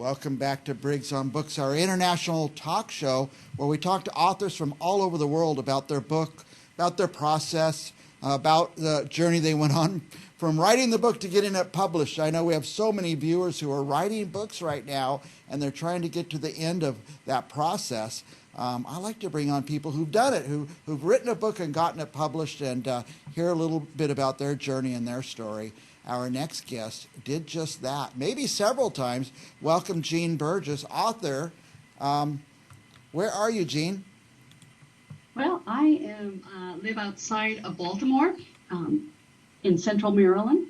Welcome back to Briggs on Books, our international talk show where we talk to authors from all over the world about their book, about their process, about the journey they went on from writing the book to getting it published. I know we have so many viewers who are writing books right now, and they're trying to get to the end of that process. I like to bring on people who've done it, who've written a book and gotten it published, and hear a little bit about their journey and their story. Our next guest did just that, maybe several times. Welcome, Jean Burgess, author. Where are you, Jean? Well, I live outside of Baltimore, in central Maryland.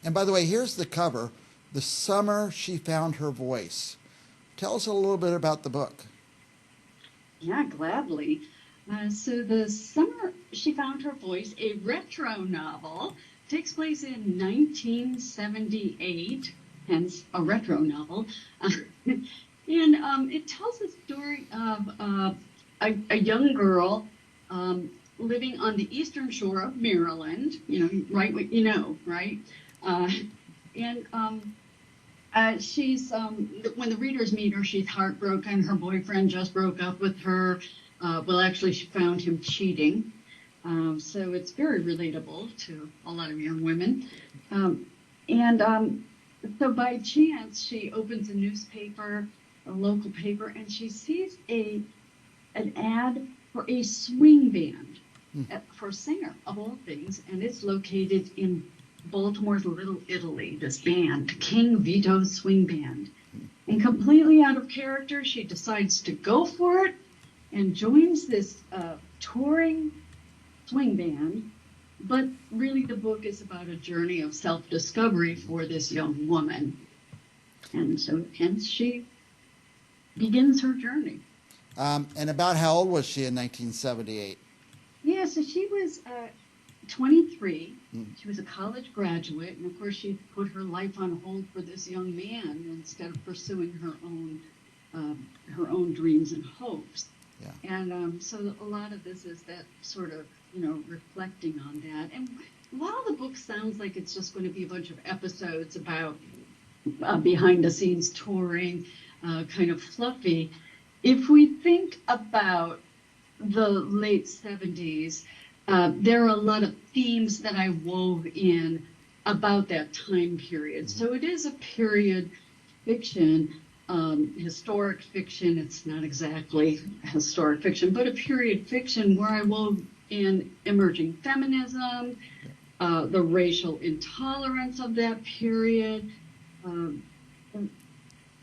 And by the way, here's the cover, The Summer She Found Her Voice. Tell us a little bit about the book. Yeah, gladly. So The Summer She Found Her Voice, a retro novel, takes place in 1978, hence a retro novel. And it tells the story of a young girl living on the eastern shore of Maryland, right what you know, right? She's, when the readers meet her, she's heartbroken. Her boyfriend just broke up with her. Well, actually, she found him cheating. So it's very relatable to a lot of young women. So by chance, she opens a newspaper, a local paper, and she sees an ad for a swing band, for a singer of all things, and it's located in Baltimore's Little Italy, this band, King Vito's Swing Band. And completely out of character, she decides to go for it and joins this touring swing band. But really the book is about a journey of self-discovery for this young woman. And so hence she begins her journey. And about how old was she in 1978? Yeah, so she was 23. She was a college graduate, and of course she put her life on hold for this young man instead of pursuing her own dreams and hopes. Yeah. And so a lot of this is that sort of, reflecting on that. And while the book sounds like it's just going to be a bunch of episodes about behind the scenes touring, kind of fluffy, if we think about the late 70s, there are a lot of themes that I wove in about that time period. So it is a period fiction, historic fiction. It's not exactly historic fiction, but a period fiction where I wove in emerging feminism, the racial intolerance of that period,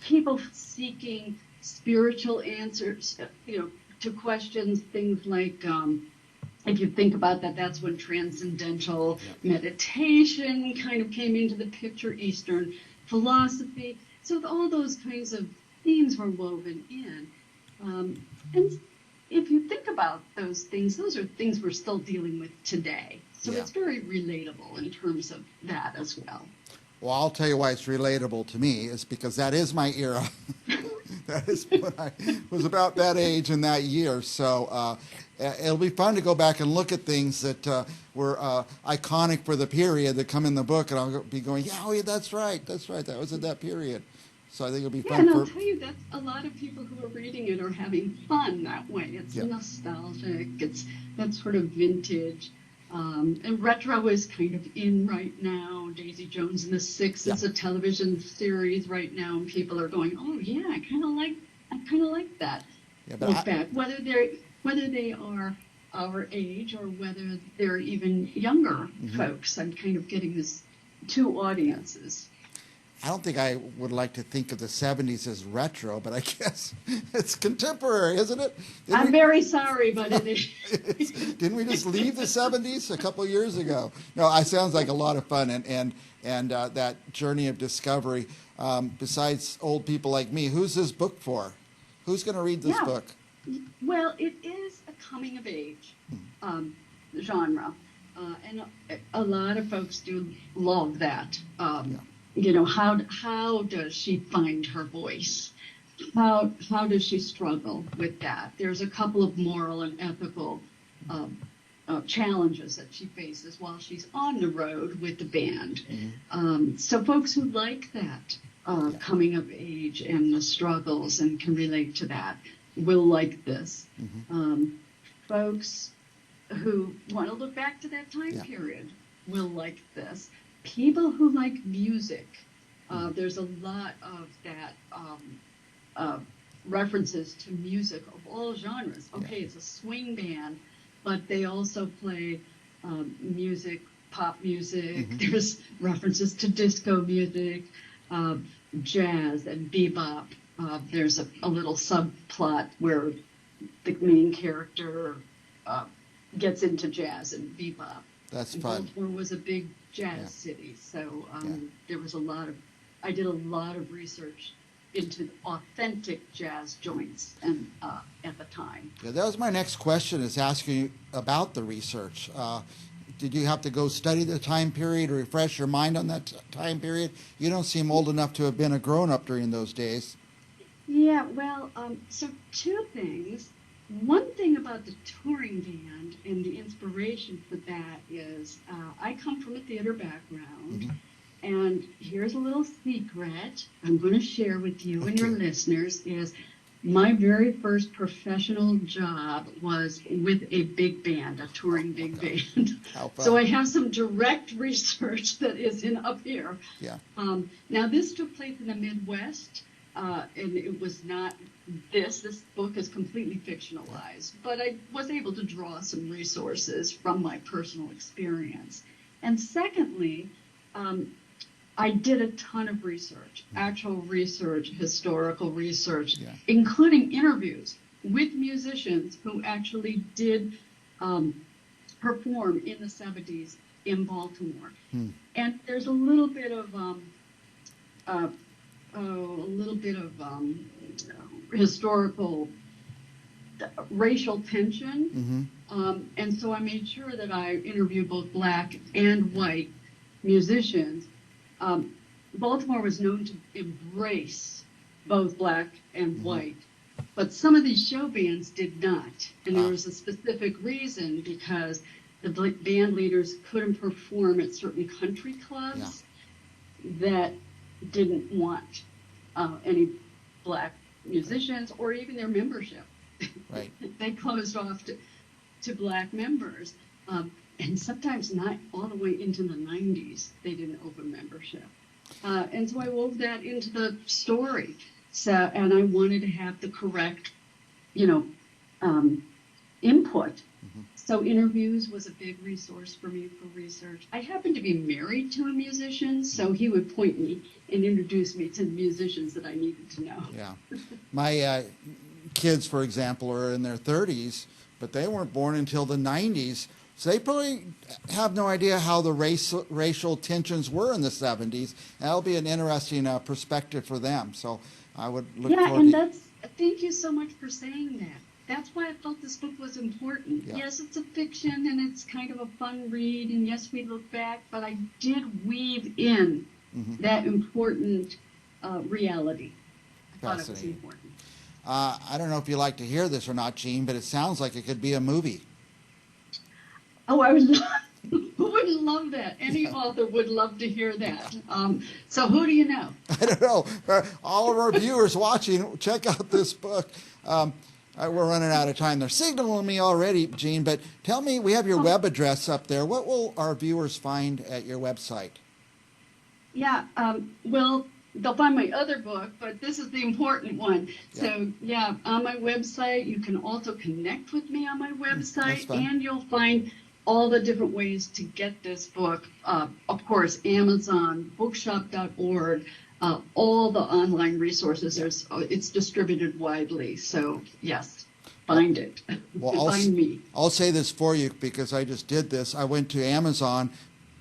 people seeking spiritual answers, to questions, things like, if you think about that, that's when transcendental meditation kind of came into the picture, Eastern philosophy. So all those kinds of themes were woven in. And if you think about those are things we're still dealing with today. So it's very relatable in terms of that as well. Well, I'll tell you why it's relatable to me is because that is my era. That is when I was about that age and that year. So it'll be fun to go back and look at things that were iconic for the period that come in the book, and I'll be going, yeah, that's right. That was in that period. So I think it'll be fun. And I'll tell you that a lot of people who are reading it are having fun that way. It's nostalgic. It's that sort of vintage. And retro is kind of in right now. Daisy Jones and the Six is a television series right now, and people are going, "Oh yeah, I kind of like that." Yeah, Look back, whether they are our age or whether they're even younger folks. I'm kind of getting this two audiences. I don't think I would like to think of the 70s as retro, but I guess it's contemporary, isn't it? I'm very sorry, but it is. Didn't we just leave the 70s a couple of years ago? No, it sounds like a lot of fun, and that journey of discovery. Besides old people like me, who's this book for? Who's going to read this book? Well, it is a coming of age genre, and a lot of folks do love that. How does she find her voice? How does she struggle with that? There's a couple of moral and ethical challenges that she faces while she's on the road with the band. So folks who like that coming of age and the struggles and can relate to that will like this. Folks who want to look back to that time period will like this. People who like music, there's a lot of that references to music of all genres. Okay, it's a swing band, but they also play music, pop music. There's references to disco music, jazz and bebop. There's a little subplot where the main character gets into jazz and bebop. That's fun. Baltimore was a big jazz city, so there was I did a lot of research into authentic jazz joints and at the time. Yeah, that was my next question, is asking you about the research. Did you have to go study the time period or refresh your mind on that time period? You don't seem old enough to have been a grown-up during those days. Yeah, well, so two things. One thing about the touring band and the inspiration for that is I come from a theater background, and here's a little secret I'm going to share with you and your listeners is my very first professional job was with a big band, a touring big band. So I have some direct research that isn't up here. Yeah. Now, this took place in the Midwest, and it was not this book is completely fictionalized, but I was able to draw some resources from my personal experience. And secondly, I did a ton of research, actual research, historical research, including interviews with musicians who actually did perform in the 70s in Baltimore. And there's a little bit of historical racial tension. And so I made sure that I interviewed both black and white musicians. Baltimore was known to embrace both black and white, but some of these show bands did not. And there was a specific reason, because the band leaders couldn't perform at certain country clubs that didn't want any black musicians or even their membership. Right. They closed off to black members. And sometimes not all the way into the 90s, they didn't open membership. And so I wove that into the story. So, and I wanted to have the correct, input. So interviews was a big resource for me for research. I happened to be married to a musician, so he would point me and introduce me to the musicians that I needed to know. Yeah. My kids, for example, are in their 30s, but they weren't born until the 90s. So they probably have no idea how the racial tensions were in the 70s. That'll be an interesting perspective for them. So I would look forward to... Thank you so much for saying that. That's why I felt this book was important. Yeah. Yes, it's a fiction and it's kind of a fun read, and yes, we look back, but I did weave in that important reality. I thought it was important. I don't know if you like to hear this or not, Jean, but it sounds like it could be a movie. Oh, I would love, who wouldn't love that? Any author would love to hear that. So who do you know? I don't know. All of our viewers watching, check out this book. We're running out of time. They're signaling me already, Jean, but tell me, we have your web address up there. What will our viewers find at your website? Yeah, well, they'll find my other book, but this is the important one. Yeah. So, yeah, on my website, you can also connect with me on my website, and you'll find all the different ways to get this book. Of course, Amazon, bookshop.org, all the online resources. It's distributed widely. So, yes, find it. Well, find me. I'll say this for you because I just did this. I went to Amazon,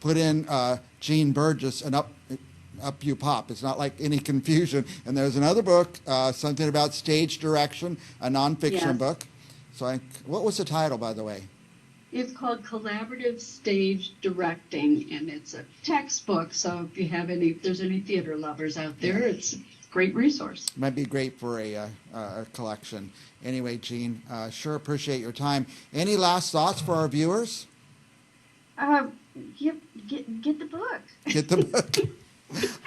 put in Jean Burgess, and up you pop. It's not like any confusion. And there's another book, something about stage direction, a nonfiction book. So what was the title, by the way? It's called Collaborative Stage Directing, and it's a textbook. So if you have if there's any theater lovers out there, it's a great resource. Might be great for a collection. Anyway, Jean, sure appreciate your time. Any last thoughts for our viewers? Get the book. Get the book.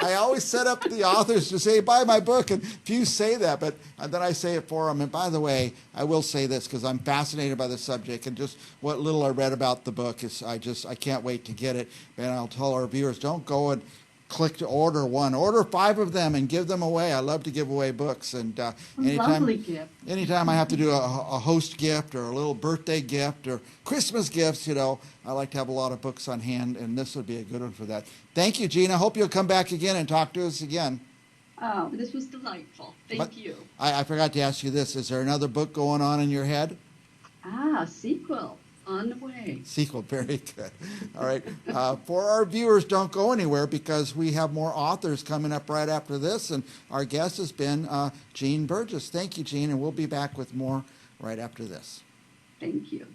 I always set up the authors to say, buy my book, and few say that, but then I say it for them. And by the way, I will say this because I'm fascinated by the subject, and just what little I read about the book is I can't wait to get it. And I'll tell our viewers, don't go and click to order one. Order 5 of them and give them away. I love to give away books. And Lovely gift. anytime I have to do a host gift or a little birthday gift or Christmas gifts, I like to have a lot of books on hand, and this would be a good one for that. Thank you, Gina. Hope you'll come back again and talk to us again. Oh, this was delightful. Thank you. I forgot to ask you this. Is there another book going on in your head? Sequel. On the way. Sequel, very good. All right. For our viewers, don't go anywhere because we have more authors coming up right after this. And our guest has been Jean Burgess. Thank you, Jean, and we'll be back with more right after this. Thank you.